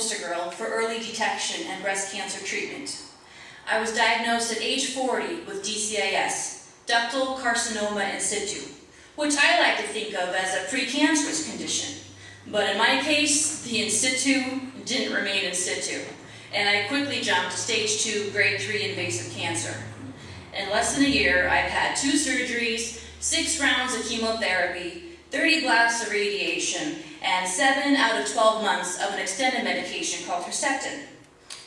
poster girl for early detection and breast cancer treatment. I was diagnosed at age 40 with DCIS, ductal carcinoma in situ, which I like to think of as a precancerous condition. But in my case, the in situ didn't remain in situ, and I quickly jumped to stage 2, grade 3 invasive cancer. In less than a year, I've had 2 surgeries, 6 rounds of chemotherapy, 30 blasts of radiation, and 7 out of 12 months of an extended medication called Herceptin.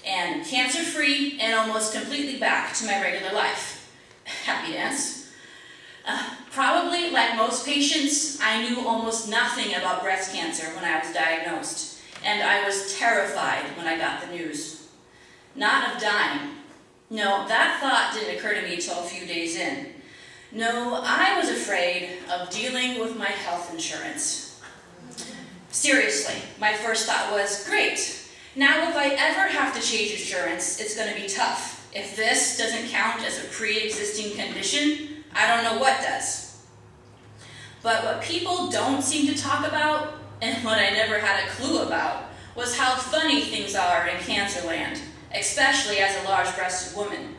And cancer-free and almost completely back to my regular life. Happy dance. Probably, like most patients, I knew almost nothing about breast cancer when I was diagnosed, and I was terrified when I got the news. Not of dying. No, that thought didn't occur to me until a few days in. No, I was afraid of dealing with my health insurance. Seriously, my first thought was, great. Now if I ever have to change insurance, it's going to be tough. If this doesn't count as a pre-existing condition, I don't know what does. But what people don't seem to talk about, and what I never had a clue about, was how funny things are in cancer land, especially as a large-breasted woman.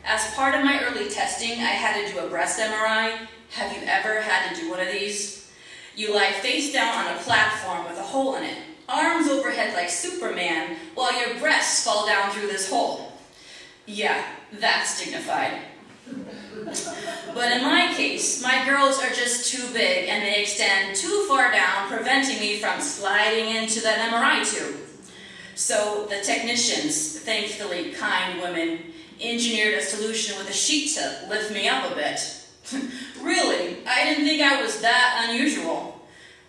As part of my early testing, I had to do a breast MRI. Have you ever had to do one of these? You lie face down on a platform with a hole in it, arms overhead like Superman, while your breasts fall down through this hole. Yeah, that's dignified. But in my case, my girls are just too big and they extend too far down, preventing me from sliding into that MRI tube. So the technicians, thankfully kind women, engineered a solution with a sheet to lift me up a bit. Really, I didn't think I was that unusual.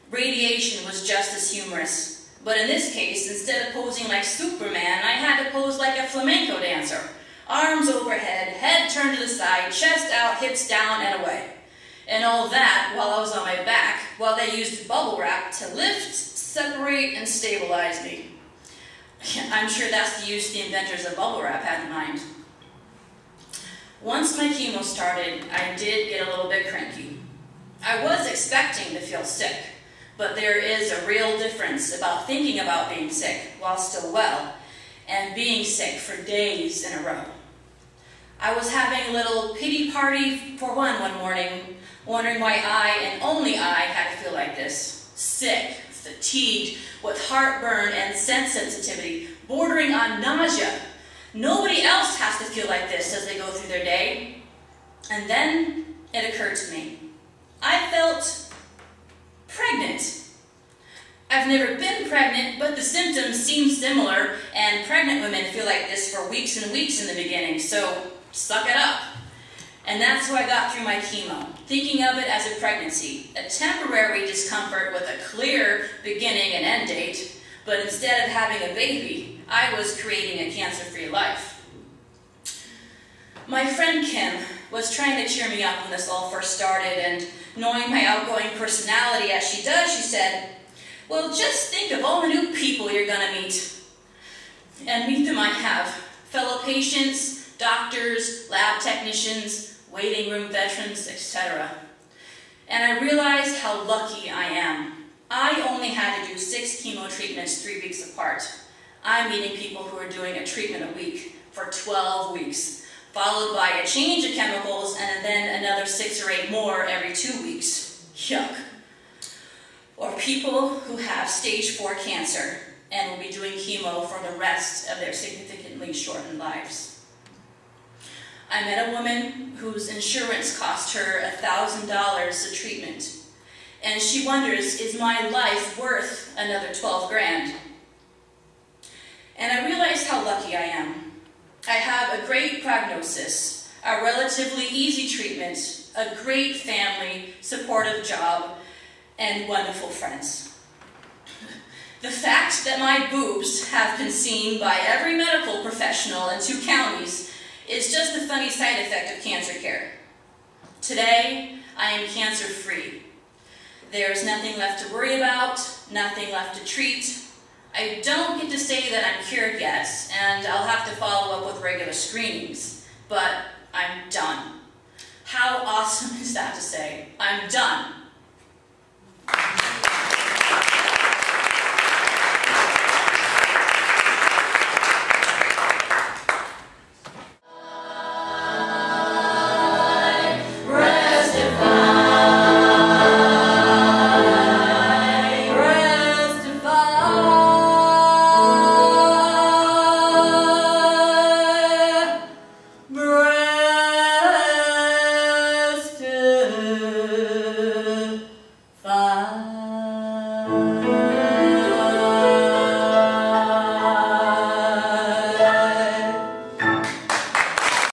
Radiation was just as humorous. But in this case, instead of posing like Superman, I had to pose like a flamenco dancer. Arms overhead, head turned to the side, chest out, hips down and away. And all that while I was on my back, while they used bubble wrap to lift, separate, and stabilize me. I'm sure that's the use the inventors of bubble wrap had in mind. Once my chemo started, I did get a little bit cranky. I was expecting to feel sick, but there is a real difference about thinking about being sick while still well, and being sick for days in a row. I was having a little pity party for one morning, wondering why I, and only I, had to feel like this. Sick, fatigued, with heartburn and sense sensitivity, bordering on nausea. Nobody else has to feel like this as they go through their day. And then it occurred to me. I felt pregnant. I've never been pregnant, but the symptoms seem similar, and pregnant women feel like this for weeks and weeks in the beginning, so suck it up. And that's how I got through my chemo, thinking of it as a pregnancy, a temporary discomfort with a clear beginning and end date, but instead of having a baby, I was creating a cancer-free life. My friend Kim was trying to cheer me up when this all first started, and knowing my outgoing personality as she does, she said, well, just think of all the new people you're going to meet. And meet them I have. Fellow patients, doctors, lab technicians, waiting room veterans, etc. And I realized how lucky I am. I only had to do 6 chemo treatments 3 weeks apart. I'm meeting people who are doing a treatment a week for 12 weeks, followed by a change of chemicals and then another 6 or 8 more every 2 weeks. Yuck. Or people who have stage 4 cancer and will be doing chemo for the rest of their significantly shortened lives. I met a woman whose insurance cost her $1,000 a treatment, and she wonders, is my life worth another 12 grand? And I realized how lucky I am. I have a great prognosis, a relatively easy treatment, a great family, supportive job, and wonderful friends. The fact that my boobs have been seen by every medical professional in 2 counties is just a funny side effect of cancer care. Today, I am cancer-free. There's nothing left to worry about, nothing left to treat. I don't get to say that I'm cured yet, and I'll have to follow up with regular screenings, but I'm done. How awesome is that to say? I'm done.